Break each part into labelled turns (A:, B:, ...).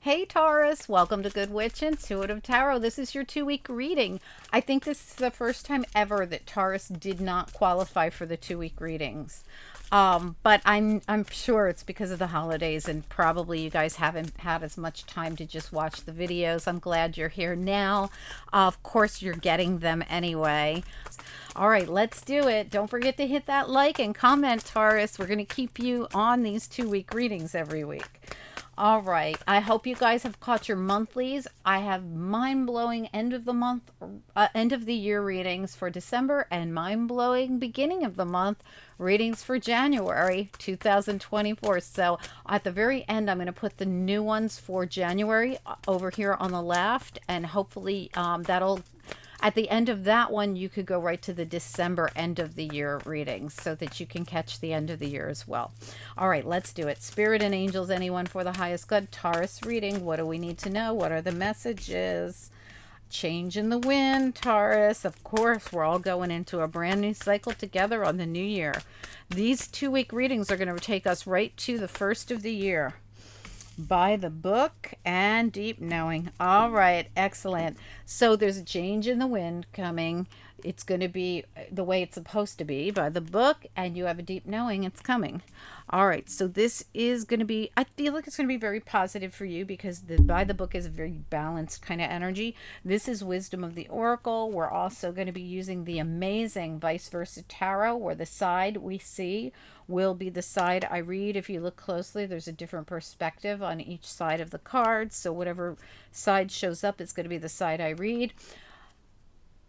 A: Hey Taurus, welcome to Good Witch Intuitive Tarot. This is your 2-week reading. I think this is the first time ever that Taurus did not qualify for the 2-week readings. But I'm sure it's because of the holidays and probably you guys haven't had as much time to just watch the videos. I'm glad you're here now. Of course, you're getting them anyway. All right, let's do it. Don't forget to hit that like and comment, Taurus. We're going to keep you on these 2-week readings every week. All right. I hope you guys have caught your monthlies. I have mind-blowing end of the month, end of the year readings for December and mind-blowing beginning of the month readings for January 2024. So at the very end, I'm going to put the new ones for January over here on the left, and hopefully that'll at the end of that one, you could go right to the December end of the year readings so that you can catch the end of the year as well. All right, let's do it. Spirit and angels, anyone for the highest good. Taurus reading. What do we need to know? What are the messages? Change in the wind, Taurus. Of course, we're all going into a brand new cycle together on the new year. These 2-week readings are going to take us right to the first of the year. By the book and deep knowing. All right, excellent. So there's a change in the wind coming. It's going to be the way it's supposed to be by the book, and you have a deep knowing it's coming. All right, so this is going to be, I feel like it's going to be very positive for you because the by the book is a very balanced kind of energy. This is wisdom of the oracle. We're also going to be using the amazing vice versa tarot, where the side we see will be the side I read. If you look closely, there's a different perspective on each side of the cards. So whatever side shows up is going to be the side I read.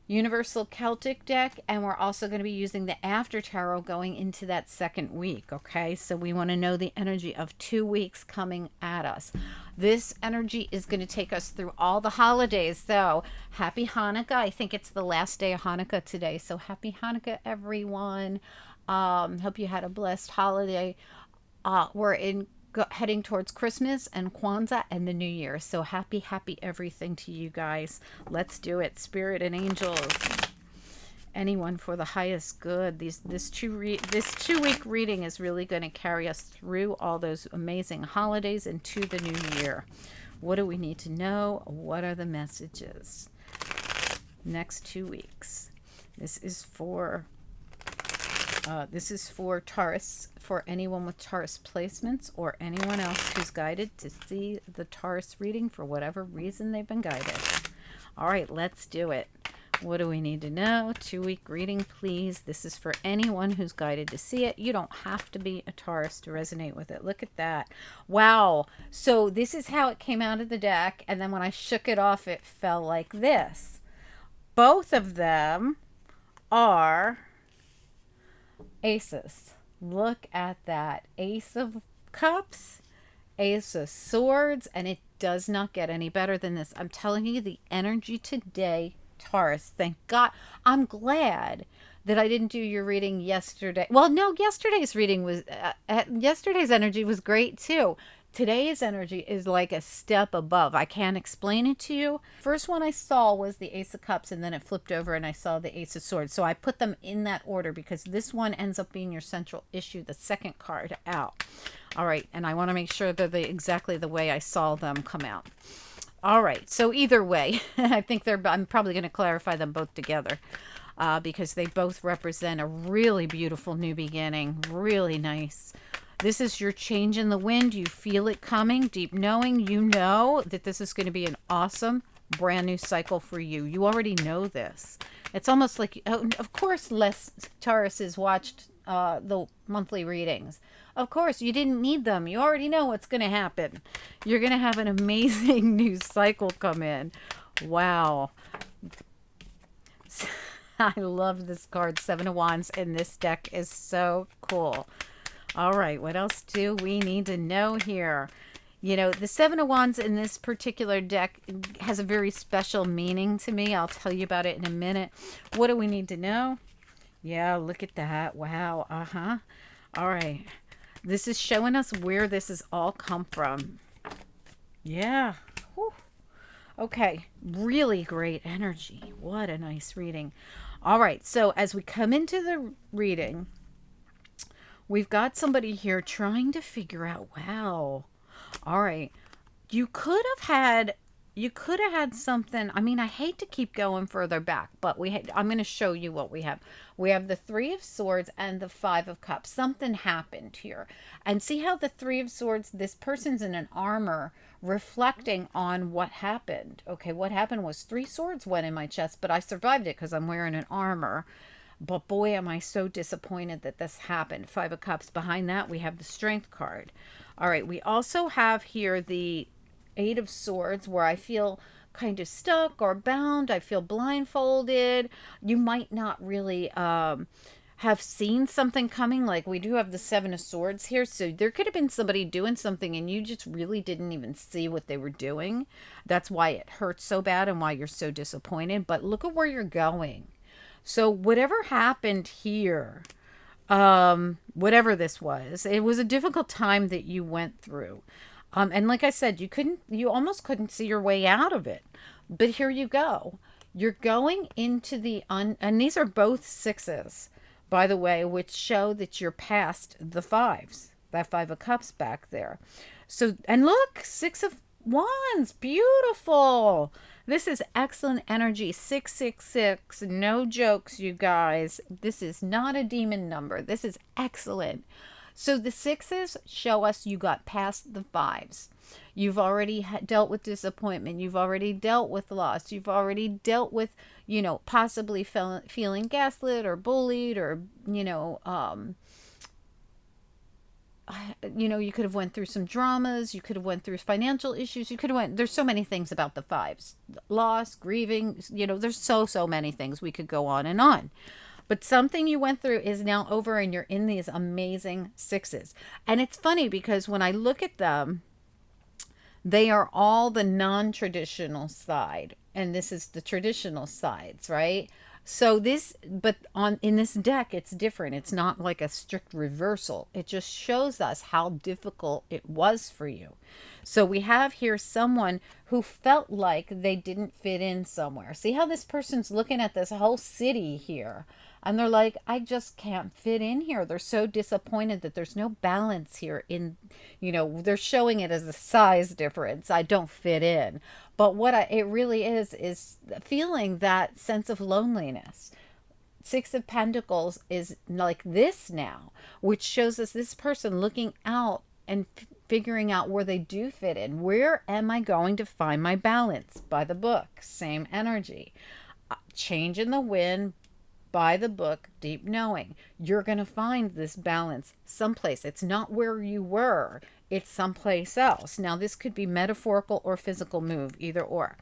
A: Universal Celtic deck, and we're also going to be using the after tarot going into that second week. Okay, so we want to know the energy of 2 weeks coming at us. This energy is going to take us through all the holidays. So happy Hanukkah. I think it's the last day of Hanukkah today, so happy Hanukkah, everyone. Hope you had a blessed holiday. We're heading towards Christmas and Kwanzaa and the New Year. So happy everything to you guys. Let's do it. Spirit and angels. Anyone for the highest good. This 2-week reading is really going to carry us through all those amazing holidays into the new year. What do we need to know? What are the messages? Next 2 weeks. This is for Taurus, for anyone with Taurus placements or anyone else who's guided to see the Taurus reading for whatever reason they've been guided. All right, let's do it. What do we need to know? 2-week reading, please. This is for anyone who's guided to see it. You don't have to be a Taurus to resonate with it. Look at that. Wow. So this is how it came out of the deck. And then when I shook it off, it fell like this. Both of them are aces. Look at that. Ace of Cups, Ace of Swords, and it does not get any better than this. I'm telling you, the energy today, Taurus, thank God. I'm glad that I didn't do your reading yesterday. Well, no, yesterday's reading was, yesterday's energy was great too. Today's energy is like a step above. I can't explain it to you. First one I saw was the Ace of Cups, and then it flipped over and I saw the Ace of Swords. So I put them in that order because this one ends up being your central issue, the second card out. All right, and I want to make sure they're exactly the way I saw them come out. All right, so either way, I think I'm probably going to clarify them both together because they both represent a really beautiful new beginning, really nice. This is your change in the wind. You feel it coming, deep knowing. You know that this is going to be an awesome, brand new cycle for you. You already know this. It's almost like, of course, less Tauruses watched the monthly readings. Of course, you didn't need them. You already know what's going to happen. You're going to have an amazing new cycle come in. Wow. I love this card, Seven of Wands, and this deck is so cool. All right, what else do we need to know here? You know, the Seven of Wands in this particular deck has a very special meaning to me. I'll tell you about it in a minute. What do we need to know? Yeah, look at that. Wow. All right. This is showing us where this has all come from. Yeah. Whew. Okay. Really great energy. What a nice reading. All right. So as we come into the reading, we've got somebody here trying to figure out, wow, all right, you could have had something. I mean, I hate to keep going further back, but I'm going to show you what we have. We have the 3 of Swords and the 5 of Cups. Something happened here. And see how the 3 of Swords, this person's in an armor reflecting on what happened. Okay, what happened was 3 swords went in my chest, but I survived it because I'm wearing an armor. But boy, am I so disappointed that this happened. 5 of Cups. Behind that, we have the Strength card. All right, we also have here the 8 of Swords, where I feel kind of stuck or bound. I feel blindfolded. You might not really have seen something coming. Like we do have the 7 of Swords here. So there could have been somebody doing something and you just really didn't even see what they were doing. That's why it hurts so bad and why you're so disappointed. But look at where you're going. So whatever happened here, whatever this was, it was a difficult time that you went through. And like I said, you almost couldn't see your way out of it. But here you go. You're going into and these are both 6s, by the way, which show that you're past the 5s. That 5 of Cups back there. So, and look, 6 of Wands, beautiful. This is excellent energy. 666. No jokes, you guys. This is not a demon number. This is excellent. So the 6s show us you got past the 5s. You've already dealt with disappointment. You've already dealt with loss. You've already dealt with, possibly feeling gaslit or bullied or, you could have went through some dramas. You could have went through financial issues. There's so many things about the 5s. Loss, grieving, there's so many things. We could go on and on. But something you went through is now over and you're in these amazing 6s. And it's funny because when I look at them, they are all the non-traditional side. And this is the traditional sides, right? So in this deck, it's different. It's not like a strict reversal. It just shows us how difficult it was for you. So we have here someone who felt like they didn't fit in somewhere. See how this person's looking at this whole city here. And they're like, I just can't fit in here. They're so disappointed that there's no balance here they're showing it as a size difference. I don't fit in. But it really is feeling that sense of loneliness. 6 of Pentacles is like this now, which shows us this person looking out and figuring out where they do fit in. Where am I going to find my balance? By the book, same energy. Change in the wind, by the book, deep knowing. You're going to find this balance someplace. It's not where you were. It's someplace else. Now, this could be metaphorical or physical move, either or.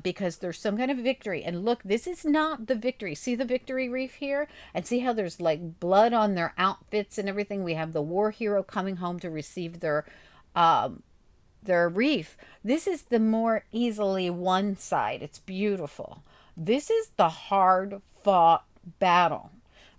A: Because there's some kind of victory. And look, this is not the victory. See the victory wreath here? And see how there's like blood on their outfits and everything? We have the war hero coming home to receive their wreath. This is the more easily won side. It's beautiful. This is the hard fought battle.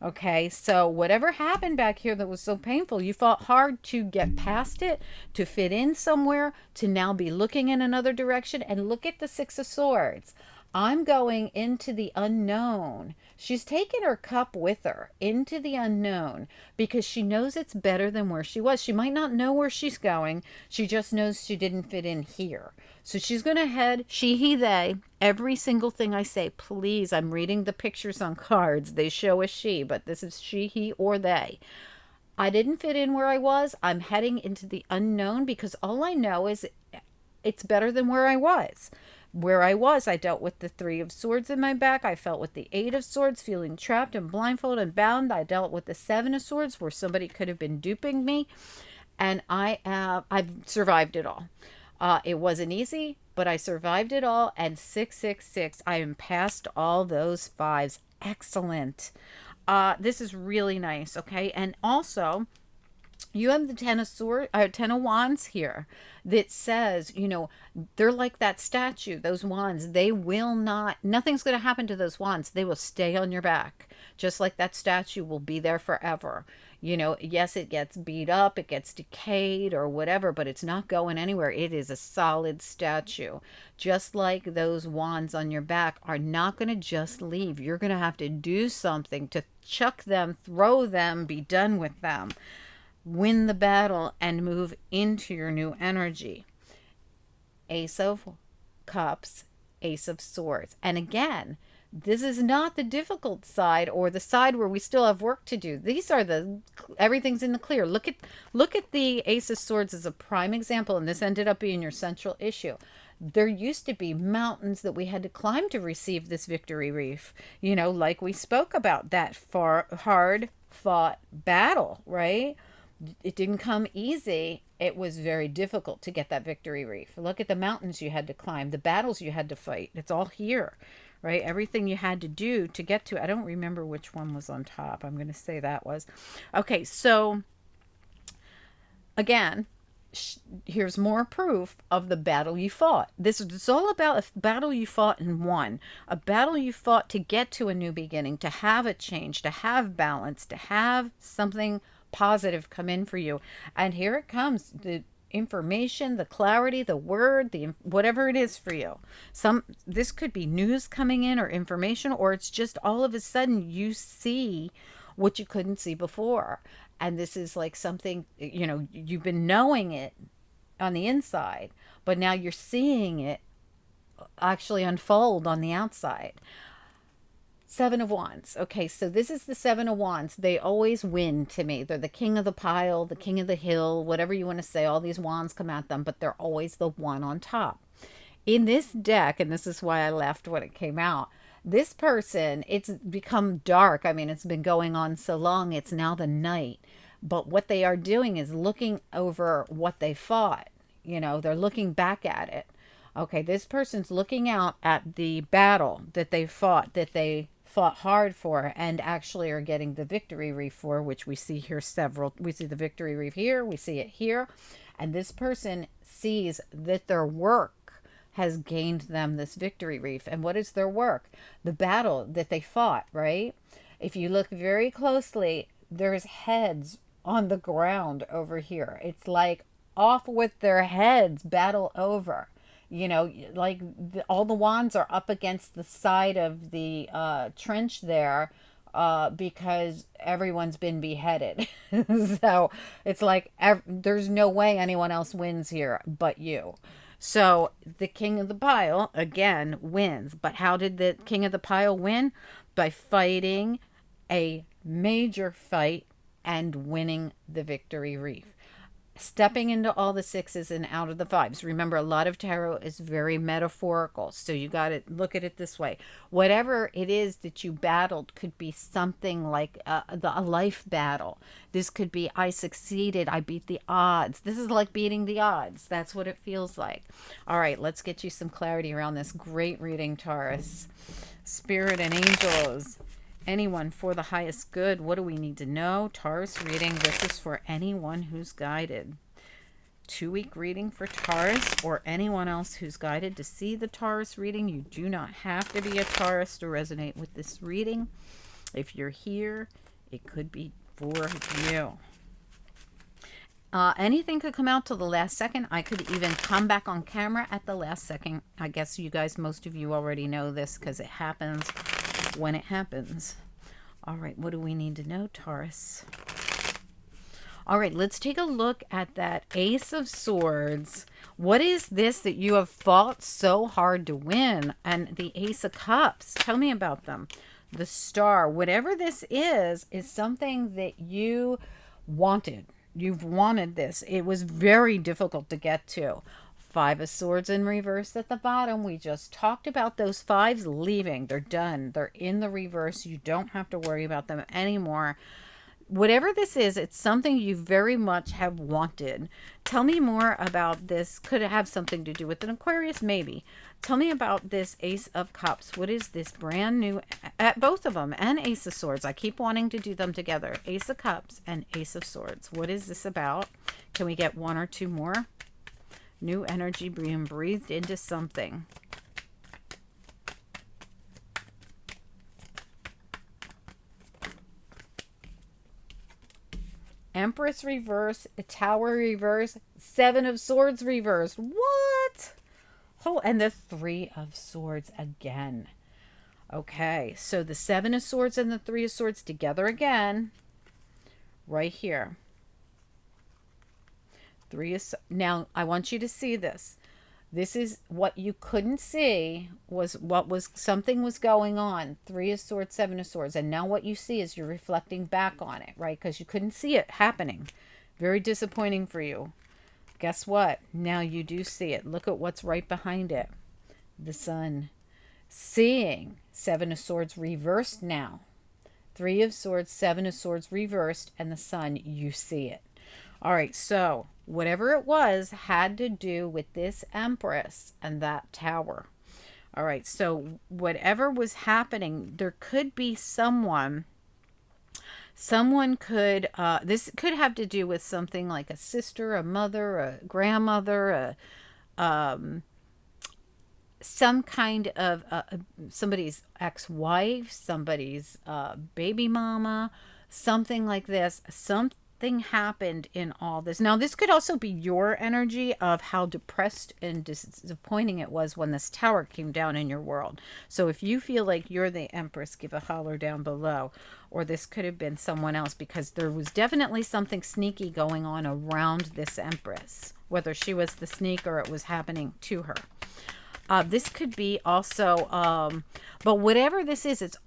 A: Okay, so whatever happened back here that was so painful, you fought hard to get past it, to fit in somewhere, to now be looking in another direction. And look at the 6 of Swords. I'm going into the unknown. She's taken her cup with her into the unknown because she knows it's better than where she was. She might not know where she's going. She just knows she didn't fit in here. So she's going to head, she, he, they, every single thing I say, please, I'm reading the pictures on cards. They show a she, but this is she, he, or they. I didn't fit in where I was. I'm heading into the unknown because all I know is it's better than where I was. Where I was, I dealt with the 3 of Swords in my back. I felt with the 8 of Swords, feeling trapped and blindfolded and bound. I dealt with the 7 of Swords, where somebody could have been duping me. And I've survived it all. It wasn't easy, but I survived it all. And 666, I am past all those 5s. Excellent. This is really nice, okay? And also, you have the 10 of Wands here that says, they're like that statue, those wands. They will not, nothing's going to happen to those wands. They will stay on your back, just like that statue will be there forever. Yes, it gets beat up, it gets decayed or whatever, but it's not going anywhere. It is a solid statue. Just like those wands on your back are not going to just leave. You're going to have to do something to chuck them, throw them, be done with them. Win the battle and move into your new energy. Ace of Cups, Ace of Swords. And again, this is not the difficult side or the side where we still have work to do. These are the everything's in the clear. Look at the Ace of Swords as a prime example, and this ended up being your central issue. There used to be mountains that we had to climb to receive this victory wreath. Like we spoke about that hard fought battle, right? It didn't come easy. It was very difficult to get that victory wreath. Look at the mountains you had to climb, the battles you had to fight. It's all here, right? Everything you had to do to get to. I don't remember which one was on top. I'm going to say that was. Okay, so again, here's more proof of the battle you fought. This is all about a battle you fought and won. A battle you fought to get to a new beginning, to have a change, to have balance, to have something positive come in for you. And here it comes, the information, the clarity, the word, the whatever it is for you. This could be news coming in or information, or it's just all of a sudden you see what you couldn't see before. And this is like something, you've been knowing it on the inside, but now you're seeing it actually unfold on the outside. Seven of Wands. Okay, so this is the Seven of Wands. They always win to me. They're the king of the pile, the king of the hill, whatever you want to say. All these wands come at them, but they're always the one on top. In this deck, and this is why I left when it came out, this person, it's become dark. I mean, it's been going on so long, it's now the night. But what they are doing is looking over what they fought. They're looking back at it. Okay, this person's looking out at the battle that they fought hard for, and actually are getting the victory wreath for, which we see here several. We see the victory wreath here, we see it here, and this person sees that their work has gained them this victory wreath. And what is their work? The battle that they fought, right? If you look very closely, there's heads on the ground over here. It's like off with their heads, battle over. Like all the wands are up against the side of the trench there, because everyone's been beheaded. So it's like there's no way anyone else wins here but you. So the king of the pile again wins. But how did the king of the pile win? By fighting a major fight and winning the victory wreath. Stepping into all the sixes and out of the fives. Remember, a lot of tarot is very metaphorical, so you got to look at it this way. Whatever it is that you battled could be something like a life battle. This could be, I succeeded, I beat the odds. This is like beating the odds. That's what it feels like. All right, let's get you some clarity around this great reading, Taurus. Spirit and angels. Anyone for the highest good. What do we need to know? Taurus reading. This is for anyone who's guided. 2-week reading for Taurus or anyone else who's guided to see the Taurus reading. You do not have to be a Taurus to resonate with this reading. If you're here, it could be for you. Anything could come out till the last second. I could even come back on camera at the last second. I guess you guys, most of you already know this because it happens when it happens. All right, what do we need to know, Taurus? All right, let's take a look at that Ace of Swords. What is this that you have fought so hard to win? And the Ace of Cups, tell me about them. The Star, whatever this is something that you wanted. You've wanted this. It was very difficult to get to. 5 of Swords in reverse at the bottom. We just talked about those fives leaving. They're done. They're in the reverse. You don't have to worry about them anymore. Whatever this is, it's something you very much have wanted. Tell me more about this. Could it have something to do with an Aquarius? Maybe. Tell me about this Ace of Cups. What is this brand new? At both of them, and Ace of Swords. I keep wanting to do them together. Ace of Cups and Ace of Swords. What is this about? Can we get 1 or 2 more? New energy being breathed into something. Empress reverse, Tower reverse, 7 of Swords reverse. What? Oh, and the 3 of Swords again. Okay, so the 7 of Swords and the 3 of Swords together again. Right here. Now, I want you to see this. This is what you couldn't see, was what was, something was going on. Three of Swords, Seven of Swords. And now what you see is you're reflecting back on it, right? Because you couldn't see it happening. Very disappointing for you. Guess what? Now you do see it. Look at what's right behind it. The Sun. Seeing Seven of Swords reversed now. Three of Swords, Seven of Swords reversed, and the Sun, you see it. All right, so whatever it was had to do with this Empress and that Tower. All right, so whatever was happening, there could be someone could, this could have to do with something like a sister, a mother, a grandmother, some kind of somebody's ex-wife, somebody's baby mama, something like this. Something happened in all this. Now, this could also be your energy of how depressed and disappointing it was when this tower came down in your world. So if you feel like you're the Empress, give a holler down below. Or this could have been someone else, because there was definitely something sneaky going on around this Empress, whether she was the sneak or it was happening to her. This could be also, but whatever this is, it's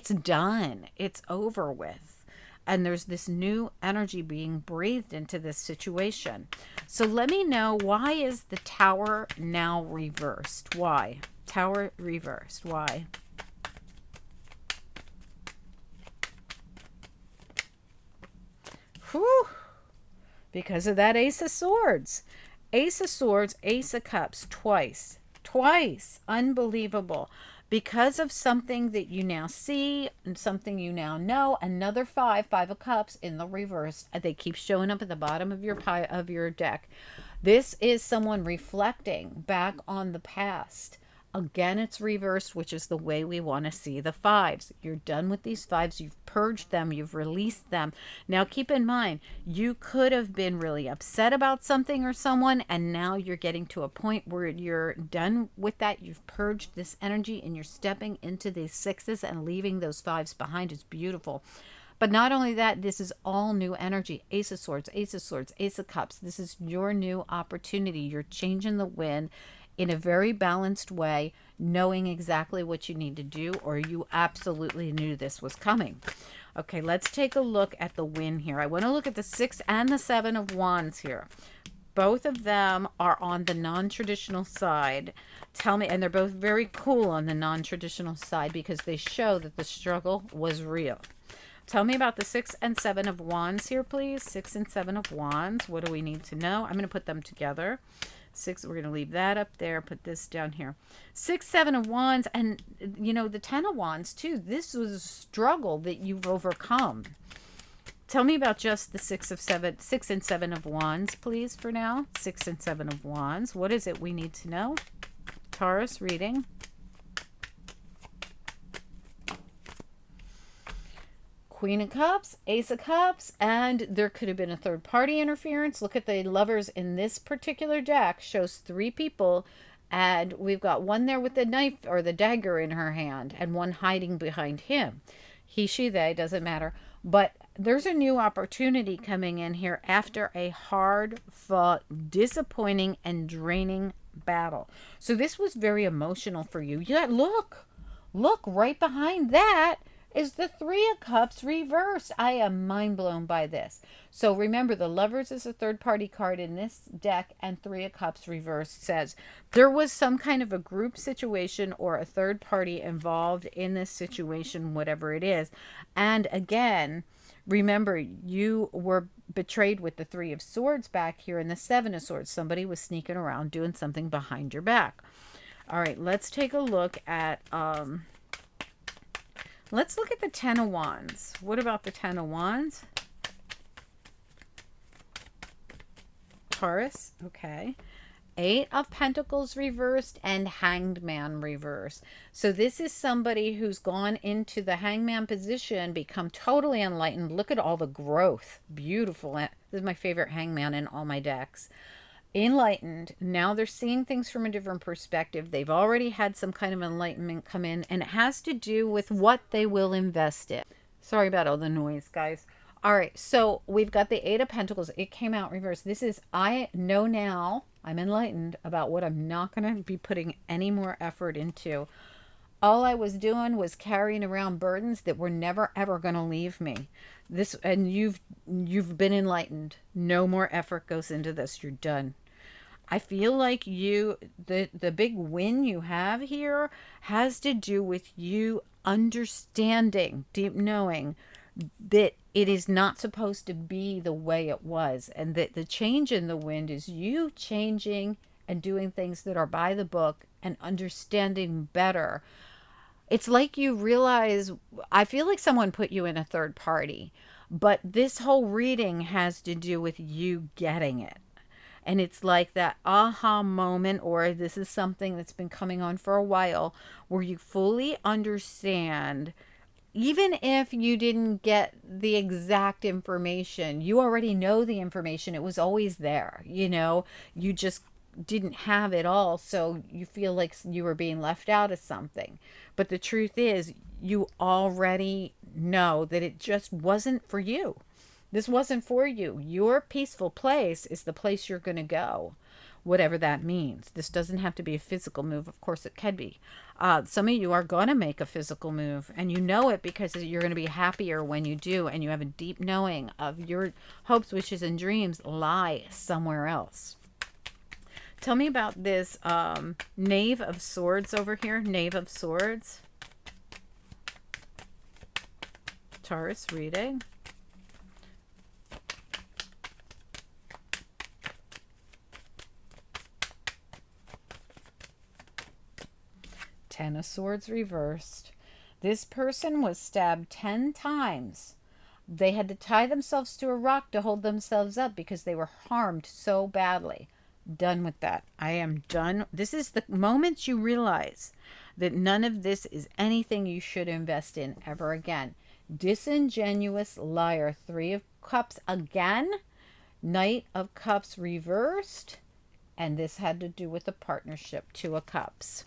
A: done. It's over with. And there's this new energy being breathed into this situation. So let me know, why is the Tower now reversed? Why? Tower reversed. Why? Whew. Because of that Ace of Swords. Ace of Swords, Ace of Cups, twice. Twice. Unbelievable. Because of something that you now see and something you now know. Another Five of Cups in the reverse. They keep showing up at the bottom of your deck. This is someone reflecting back on the past. Again, it's reversed, which is the way we want to see the fives. You're done with these fives. You've purged them. You've released them. Now, keep in mind, you could have been really upset about something or someone, and now you're getting to a point where you're done with that. You've purged this energy, and you're stepping into these sixes and leaving those fives behind. It's beautiful. But not only that, this is all new energy. Ace of Swords, Ace of Swords, Ace of Cups. This is your new opportunity. You're changing the wind in a very balanced way, knowing exactly what you need to do, or you absolutely knew this was coming. Okay, let's take a look at the win here. I want to look at the 6 and the 7 of Wands here. Both of them are on the non-traditional side. Tell me, and they're both very cool on the non-traditional side, because they show that the struggle was real. Tell me about the 6 and 7 of Wands here, please. 6 and 7 of Wands. What do we need to know? I'm going to put them together. 6, we're going to leave that up there, put this down here. 6, 7 of Wands, and you know, the 10 of Wands too. This was a struggle that you've overcome. Tell me about just the 6 and 7 of Wands, please, for now. 6 and 7 of Wands. What is it we need to know? Taurus reading. Queen of Cups, Ace of Cups, and there could have been a third party interference. Look at the Lovers in this particular deck. Shows 3 people, and we've got one there with the knife or the dagger in her hand, and one hiding behind him. He, she, they, doesn't matter. But there's a new opportunity coming in here after a hard-fought, disappointing, and draining battle. So this was very emotional for you. Yeah, look right behind that is the 3 of Cups reversed. I am mind blown by this. So remember, the Lovers is a third party card in this deck, and 3 of Cups reversed says there was some kind of a group situation or a third party involved in this situation, whatever it is. And again, remember, you were betrayed with the 3 of Swords back here and the 7 of Swords. Somebody was sneaking around doing something behind your back. All right, let's take a look at let's look at the 10 of Wands. What about the 10 of Wands? Taurus, okay. 8 of Pentacles reversed and Hanged Man reversed. So this is somebody who's gone into the hangman position, become totally enlightened. Look at all the growth. Beautiful. This is my favorite hangman in all my decks. Enlightened. Now they're seeing things from a different perspective. They've already had some kind of enlightenment come in, and it has to do with what they will invest in. Sorry about all the noise, guys. All right, so we've got the 8 of Pentacles. It came out reversed. This is, I know now, I'm enlightened about what I'm not going to be putting any more effort into. All I was doing was carrying around burdens that were never ever going to leave me. This, and you've been enlightened. No more effort goes into this. You're done. I feel like the big win you have here has to do with you understanding, deep knowing that it is not supposed to be the way it was, and that the change in the wind is you changing and doing things that are by the book and understanding better. It's like you realize, I feel like someone put you in a third party, but this whole reading has to do with you getting it. And it's like that aha moment, or this is something that's been coming on for a while, where you fully understand. Even if you didn't get the exact information, you already know the information. It was always there, you just didn't have it all. So you feel like you were being left out of something. But the truth is, you already know that it just wasn't for you. This wasn't for you. Your peaceful place is the place you're going to go, whatever that means. This doesn't have to be a physical move. Of course, it can be. Some of you are going to make a physical move, and you know it because you're going to be happier when you do, and you have a deep knowing of your hopes, wishes, and dreams lie somewhere else. Tell me about this Knave of Swords over here. Knave of Swords. Taurus reading. Ten of Swords reversed. This person was stabbed 10 times. They had to tie themselves to a rock to hold themselves up because they were harmed so badly. Done with that. I am done. This is the moment you realize that none of this is anything you should invest in ever again. Disingenuous liar. Three of Cups again. Knight of Cups reversed. And this had to do with a partnership. Two of Cups.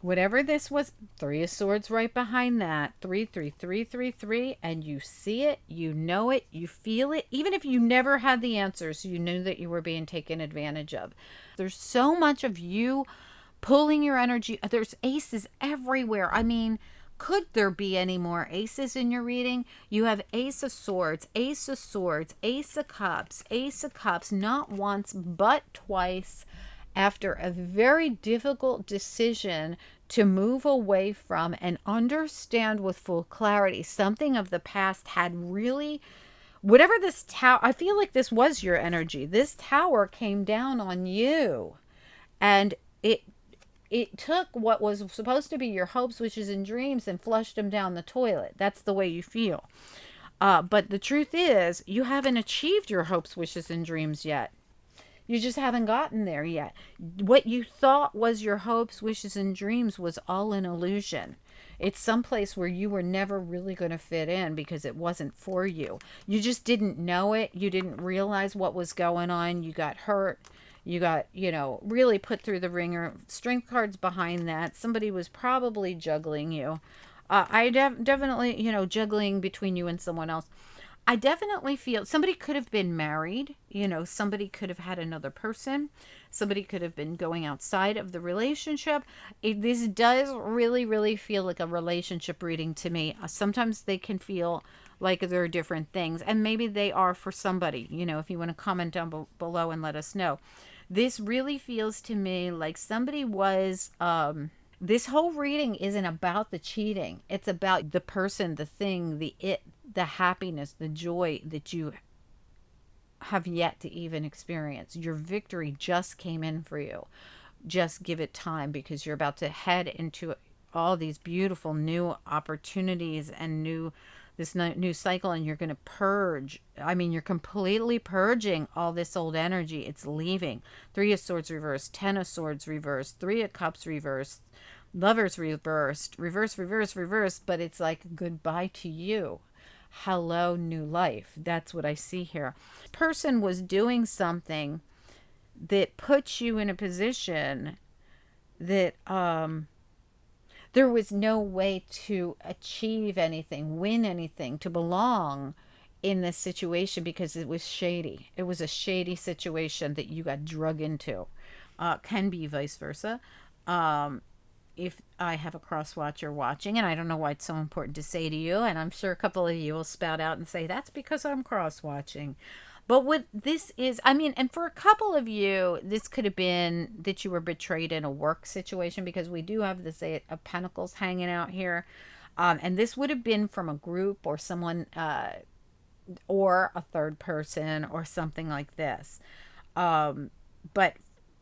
A: Whatever this was, Three of Swords right behind that. 3, 3, 3, 3, 3. And you see it, you know it, you feel it. Even if you never had the answers, you knew that you were being taken advantage of. There's so much of you pulling your energy. There's aces everywhere. I mean, could there be any more aces in your reading? You have Ace of Swords, Ace of Swords, Ace of Cups, Ace of Cups, not once, but twice. After a very difficult decision to move away from and understand with full clarity, something of the past had really, whatever this tower, I feel like this was your energy. This tower came down on you, and it took what was supposed to be your hopes, wishes, and dreams and flushed them down the toilet. That's the way you feel. But the truth is, you haven't achieved your hopes, wishes, and dreams yet. You just haven't gotten there yet. What you thought was your hopes, wishes, and dreams was all an illusion. It's someplace where you were never really going to fit in because it wasn't for you. You just didn't know it. You didn't realize what was going on. You got hurt. You got, really put through the ringer. Strength cards behind that. Somebody was probably juggling you. Definitely, juggling between you and someone else. I definitely feel somebody could have been married, somebody could have had another person, somebody could have been going outside of the relationship. This does really, really feel like a relationship reading to me. Sometimes they can feel like they're different things, and maybe they are for somebody, if you want to comment down below and let us know. This really feels to me like somebody was, this whole reading isn't about the cheating. It's about the person, the thing, the happiness, the joy that you have yet to even experience. Your victory just came in for you. Just give it time, because you're about to head into all these beautiful new opportunities and this new cycle, and you're going to purge. I mean, you're completely purging all this old energy. It's leaving. 3 of Swords reversed, 10 of Swords reversed, 3 of Cups reversed, Lovers reversed, reverse, but it's like goodbye to you. Hello, new life. That's what I see here. Person was doing something that puts you in a position that there was no way to achieve anything, win anything, to belong in this situation because it was shady. It was a shady situation that you got drug into. Can be vice versa. Um, if I have a cross watcher watching, and I don't know why it's so important to say to you, and I'm sure a couple of you will spout out and say, that's because I'm cross watching. But what this is, I mean, and for a couple of you, this could have been that you were betrayed in a work situation because we do have this Eight of Pentacles hanging out here. And this would have been from a group or someone, or a third person or something like this. But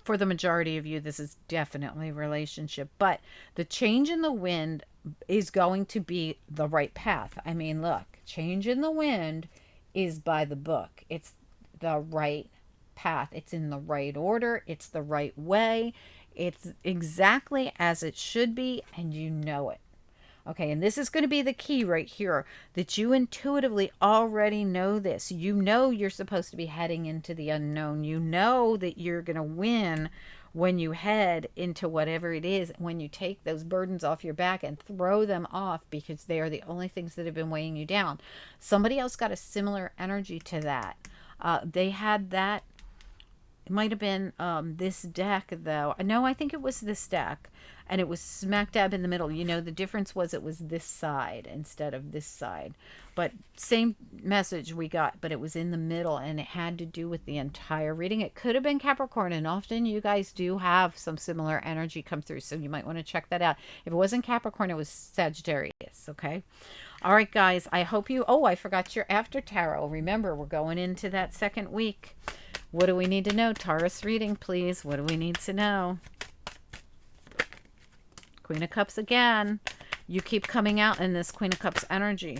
A: for the majority of you, this is definitely a relationship. But the change in the wind is going to be the right path. I mean, look, change in the wind is by the book. It's the right path. It's in the right order. It's the right way. It's exactly as it should be, and you know it. Okay, and this is going to be the key right here, that you intuitively already know this. You know you're supposed to be heading into the unknown. You know that you're going to win when you head into whatever it is, when you take those burdens off your back and throw them off because they are the only things that have been weighing you down. Somebody else got a similar energy to that. They had that. It might have been this deck, though. No, I think it was this deck. And it was smack dab in the middle. You know, the difference was it was this side instead of this side. But same message we got, but it was in the middle, and it had to do with the entire reading. It could have been Capricorn, and often you guys do have some similar energy come through, so you might want to check that out. If it wasn't Capricorn, it was Sagittarius, okay? All right, guys, I hope you... Oh, I forgot your after tarot. Remember, we're going into that second week. What do we need to know? Taurus reading, please. What do we need to know? Queen of Cups again. You keep coming out in this Queen of Cups energy.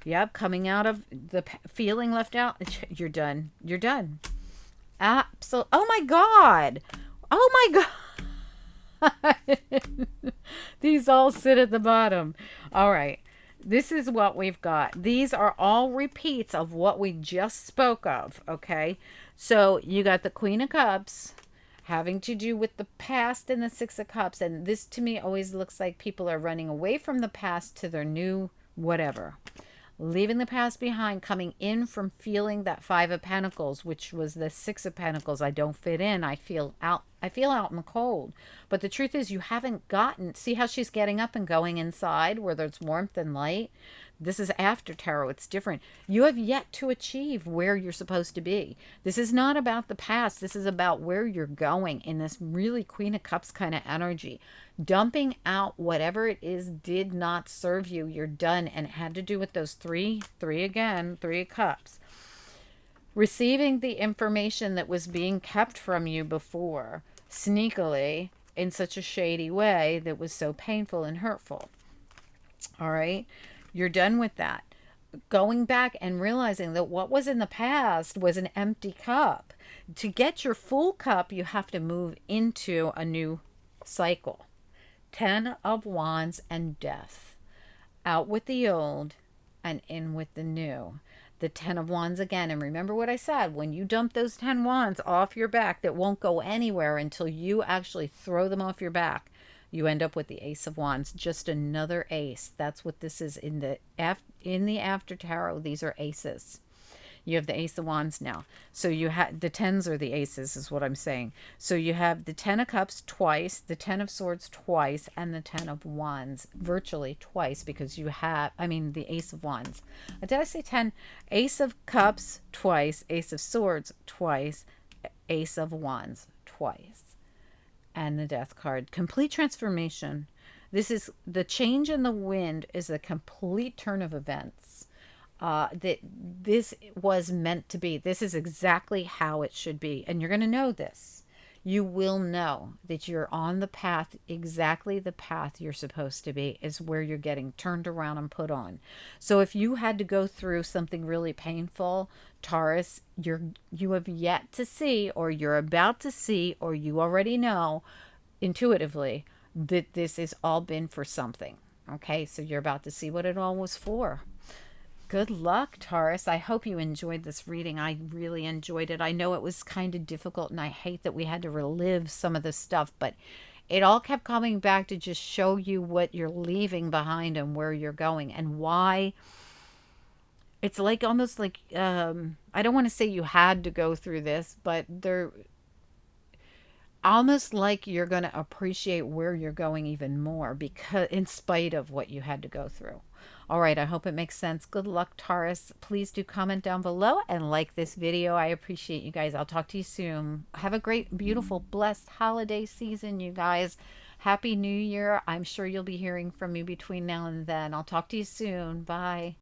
A: Yep, coming out of the feeling left out. You're done. You're done. Absolutely. Oh my God. Oh my God. These all sit at the bottom. All right. This is what we've got. These are all repeats of what we just spoke of. Okay. So you got the Queen of Cups having to do with the past and the Six of Cups. And this to me always looks like people are running away from the past to their new whatever. Leaving the past behind, coming in from feeling that Five of Pentacles, which was the Six of Pentacles. I don't fit in. I feel out in the cold. But the truth is you haven't gotten, see how she's getting up and going inside where there's warmth and light? This is after tarot. It's different. You have yet to achieve where you're supposed to be. This is not about the past. This is about where you're going in this really Queen of Cups kind of energy. Dumping out whatever it is did not serve you. You're done. And it had to do with those three of Cups. Receiving the information that was being kept from you before, sneakily, in such a shady way that was so painful and hurtful. All right? You're done with that. Going back and realizing that what was in the past was an empty cup. To get your full cup, you have to move into a new cycle. 10 of Wands and Death. Out with the old and in with the new. The 10 of Wands again. And remember what I said. When you dump those 10 wands off your back, that won't go anywhere until you actually throw them off your back. You end up with the Ace of Wands, just another ace. That's what this is in the after tarot. These are aces. You have the Ace of Wands now. So you have the tens are the aces is what I'm saying. So you have the 10 of Cups twice, the 10 of Swords twice, and the 10 of Wands virtually twice because you have, I mean, the Ace of Wands. Did I say 10? Ace of Cups twice, Ace of Swords twice, Ace of Wands twice. And the Death card. Complete transformation. This is the change in the wind is a complete turn of events. That this was meant to be. This is exactly how it should be. And you're going to know this. You will know that you're on the path, exactly the path you're supposed to be is where you're getting turned around and put on. So if you had to go through something really painful, Taurus, you have yet to see, or you're about to see, or you already know intuitively that this has all been for something. Okay, so you're about to see what it all was for. Good luck, Taurus. I hope you enjoyed this reading. I really enjoyed it. I know it was kind of difficult, and I hate that we had to relive some of this stuff, but it all kept coming back to just show you what you're leaving behind and where you're going and why it's like almost like I don't want to say you had to go through this, but they're almost like you're going to appreciate where you're going even more because in spite of what you had to go through. All right, I hope it makes sense. Good luck, Taurus. Please do comment down below and like this video. I appreciate you guys. I'll talk to you soon. Have a great, beautiful, blessed holiday season, you guys. Happy New Year. I'm sure you'll be hearing from me between now and then. I'll talk to you soon. Bye.